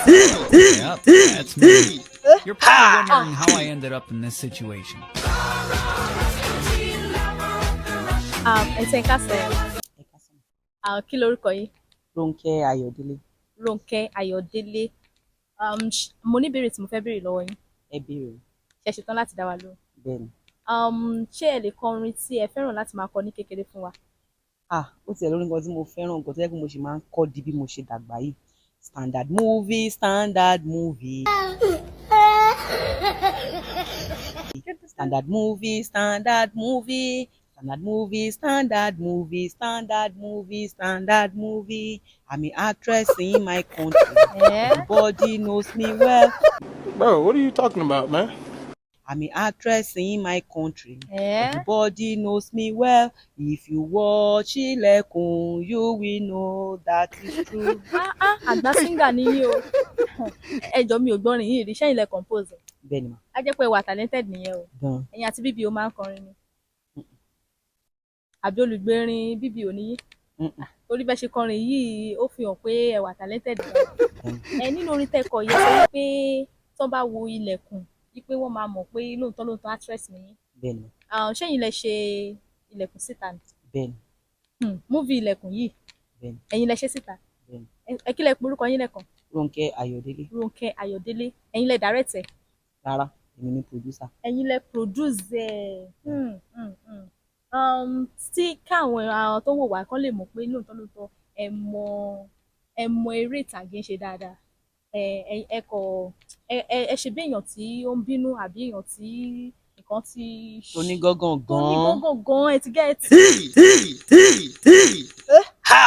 Yep, that's me. You're probably wondering how I ended up in this situation. Ẹ̀sẹ̀ kásẹ̀. Ẹ káàsán. Kí lorúkọ yín? Rónkẹ́ Ayọ̀délé. Rónkẹ́ Ayọ̀délé. Mo ní ìbéèrè tí mo fẹ́ béèrè lọ́wọ́ yín. Ẹ béèrè. Ṣé ẹ ṣetán láti dá wa lóhùn? Bẹ́ẹ̀ni. Ṣé ẹ lè kọ orin tí ẹ fẹ́ràn láti máa kọ ní kékeré fún wa? Ó tiẹ̀ lórí nǹkan tí mo fẹ́ràn nǹkan tó yẹ kí mo ṣe máa ń kọ́ di bí mo ṣe dàgbà yìí. Standard movie, standard movie. Standard movie, standard movie. Standard movie, standard movie, standard movie, standard movie. I'm an actress in my country. Everybody knows me well. Bro, what are you talking about, man? I'm an actress in my country. Everybody knows me well. If you watch Ilẹ̀kùn, you will know that is true. Àgbà síngà ni yín o. Ẹ jọ̀ọ́ mi ò gbọ́rin yìí rí, ṣẹ́yìn lẹ compose. Bẹ́ẹ̀ni ma. A jẹ́ pé ẹ wà talented nìyẹn o. Gan. Ẹ̀yin àti bíbí o máa ń kọrin ni. Àbí olùgbérin bíbí ò níyí. Torí bẹ́ẹ̀ ṣe kọrin yìí ó fi hàn pé ẹ wà talented gan. Nínú orin tẹ́kọ̀ yẹ sọ pé tó bá wo Ilẹ̀kùn wípé wọ́n máa mọ̀ pé lóòótọ́ actress ni yín. Bẹ́ẹ̀ni. Ṣẹ́yìn lẹ ṣe Ilẹ̀kùn síta ni. Bẹ́ẹ̀ni. Múvì Ilẹ̀kùn yìí. Bẹ́ẹ̀ni. Ẹ̀yin lẹ ṣe síta. Bẹ́ẹ̀ni. Ẹ kí lẹ porúkọ yín lẹ́kan? Rónkẹ́ Ayọ̀délé. Rónkẹ́ Ayọ̀délé. Ẹ̀yin lẹ direct ẹ̀. Rárá, èmi ni producer. Ẹ̀yin lẹ produce ẹ̀. Tí káwọn tó wò wá kán lè mọ̀ pé lóòótọ́ ẹ mọ eré ìtàgé ń ṣe dáadáa. Ẹ ṣe bí èèyàn tí ó ń bínú àbí èèyàn tí nǹkan ti. Tó ní gángan gan. Tó ní gángan gan ẹ ti gẹ́ẹ̀tì. Ha!